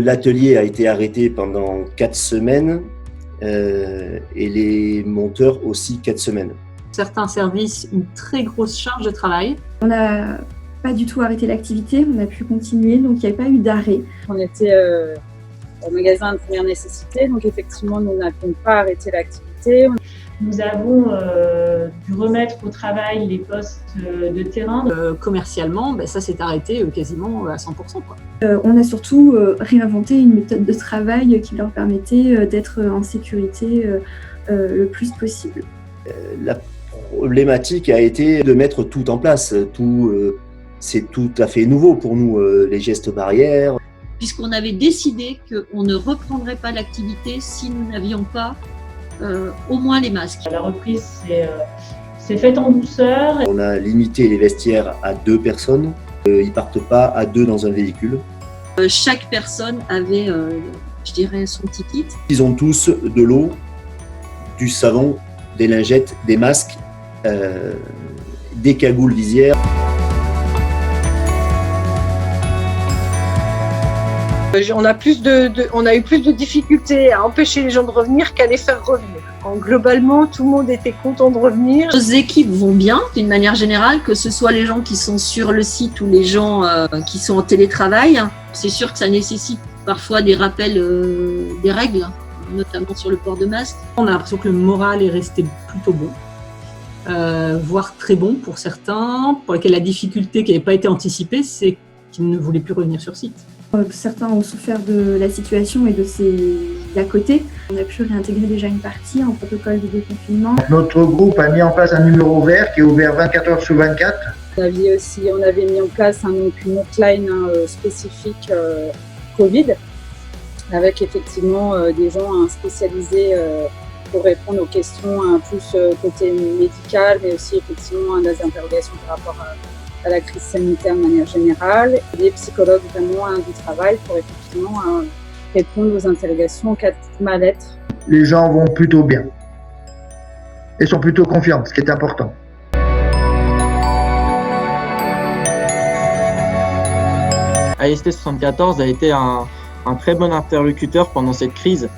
l'atelier a été arrêté pendant 4 semaines et les monteurs aussi 4 semaines. Certains services, une très grosse charge de travail. On n'a pas du tout arrêté l'activité, on a pu continuer, donc il n'y a pas eu d'arrêt. On était au magasin de première nécessité, donc effectivement nous n'avons pas arrêté l'activité. Nous avons dû remettre au travail les postes de terrain. Commercialement, ça s'est arrêté quasiment à 100%. On a surtout réinventé une méthode de travail qui leur permettait d'être en sécurité le plus possible. La problématique a été de mettre tout en place. C'est tout à fait nouveau pour nous, les gestes barrières. Puisqu'on avait décidé qu'on ne reprendrait pas l'activité si nous n'avions pas au moins les masques. La reprise s'est faite en douceur. On a limité les vestiaires à 2 personnes. Ils ne partent pas à 2 dans un véhicule. Chaque personne avait, je dirais, son petit kit. Ils ont tous de l'eau, du savon, des lingettes, des masques, des cagoules visières. On a eu plus de difficultés à empêcher les gens de revenir qu'à les faire revenir. Globalement, tout le monde était content de revenir. Nos équipes vont bien, d'une manière générale, que ce soit les gens qui sont sur le site ou les gens qui sont en télétravail. C'est sûr que ça nécessite parfois des rappels des règles, notamment sur le port de masque. On a l'impression que le moral est resté plutôt bon, voire très bon pour certains, pour lesquels la difficulté qui n'avait pas été anticipée, c'est qu'ils ne voulaient plus revenir sur site. Certains ont souffert de la situation et de ses à côté. On a pu réintégrer déjà une partie en protocole de déconfinement. Notre groupe a mis en place un numéro vert qui est ouvert 24 heures sur 24. On avait mis en place une hotline spécifique Covid, avec effectivement des gens spécialisés pour répondre aux questions plus côté médical, mais aussi effectivement des interrogations par rapport à la crise sanitaire de manière générale, des psychologues vraiment du travail pour effectivement répondre aux interrogations en cas de mal-être. Les gens vont plutôt bien et sont plutôt confiants, ce qui est important. AST 74 a été un très bon interlocuteur pendant cette crise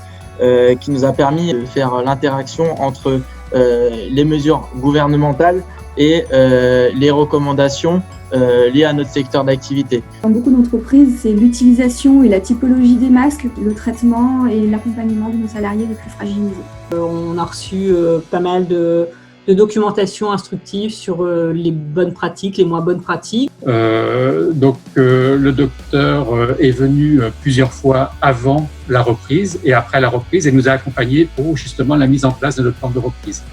qui nous a permis de faire l'interaction entre les mesures gouvernementales et les recommandations liées à notre secteur d'activité. Dans beaucoup d'entreprises, c'est l'utilisation et la typologie des masques, le traitement et l'accompagnement de nos salariés les plus fragilisés. On a reçu pas mal de documentation instructive sur les bonnes pratiques, les moins bonnes pratiques. Le docteur est venu plusieurs fois avant la reprise et après la reprise et nous a accompagnés pour justement la mise en place de notre plan de reprise.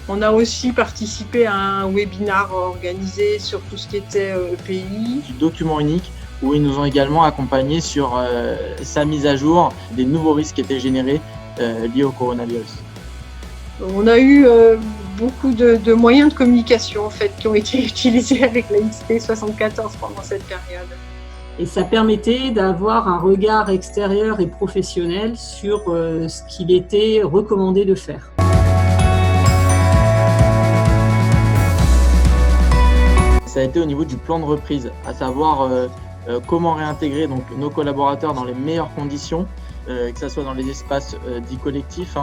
On a aussi participé à un webinar organisé sur tout ce qui était EPI. Du document unique où ils nous ont également accompagnés sur sa mise à jour des nouveaux risques qui étaient générés liés au coronavirus. On a eu beaucoup de moyens de communication en fait, qui ont été utilisés avec l'AST 74 pendant cette période. Et ça permettait d'avoir un regard extérieur et professionnel sur ce qu'il était recommandé de faire. Ça a été au niveau du plan de reprise, à savoir comment réintégrer donc, nos collaborateurs dans les meilleures conditions, que ce soit dans les espaces dits collectifs,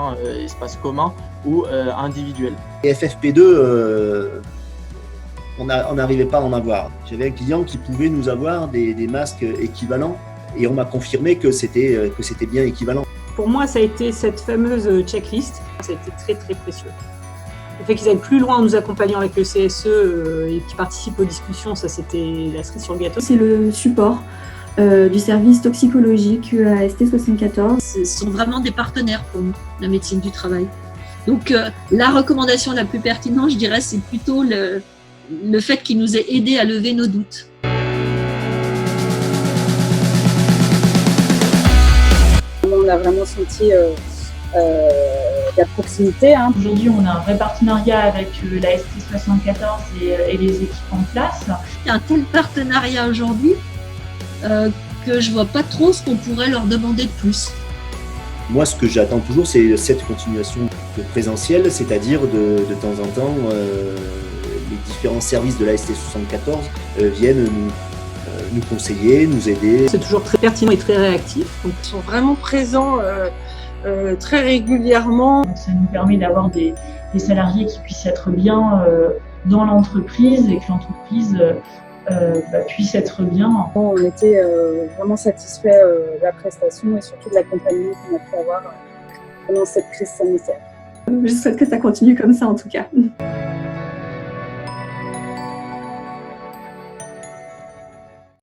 espaces communs ou individuels. Et FFP2, on n'arrivait pas à en avoir. J'avais un client qui pouvait nous avoir des masques équivalents et on m'a confirmé que c'était bien équivalent. Pour moi, ça a été cette fameuse checklist, ça a été très très précieux. Le fait qu'ils aillent plus loin en nous accompagnant avec le CSE et qu'ils participent aux discussions, ça c'était la cerise sur le gâteau. C'est le support du service toxicologique AST 74. Ce sont vraiment des partenaires pour nous, la médecine du travail. Donc la recommandation la plus pertinente, je dirais, c'est plutôt le fait qu'ils nous aient aidés à lever nos doutes. On a vraiment senti la proximité. Aujourd'hui, on a un vrai partenariat avec l'AST 74 et les équipes en place. Il y a un tel partenariat aujourd'hui que je ne vois pas trop ce qu'on pourrait leur demander de plus. Moi, ce que j'attends toujours, c'est cette continuation de présentiel, c'est-à-dire de temps en temps, les différents services de l'AST 74 viennent nous conseiller, nous aider. C'est toujours très pertinent et très réactif. Donc, Ils sont vraiment présents très régulièrement. Donc, ça nous permet d'avoir des salariés qui puissent être bien dans l'entreprise et que l'entreprise puisse être bien. On était vraiment satisfaits de la prestation et surtout de l'accompagnement qu'on a pu avoir pendant cette crise sanitaire. Je souhaite que ça continue comme ça en tout cas.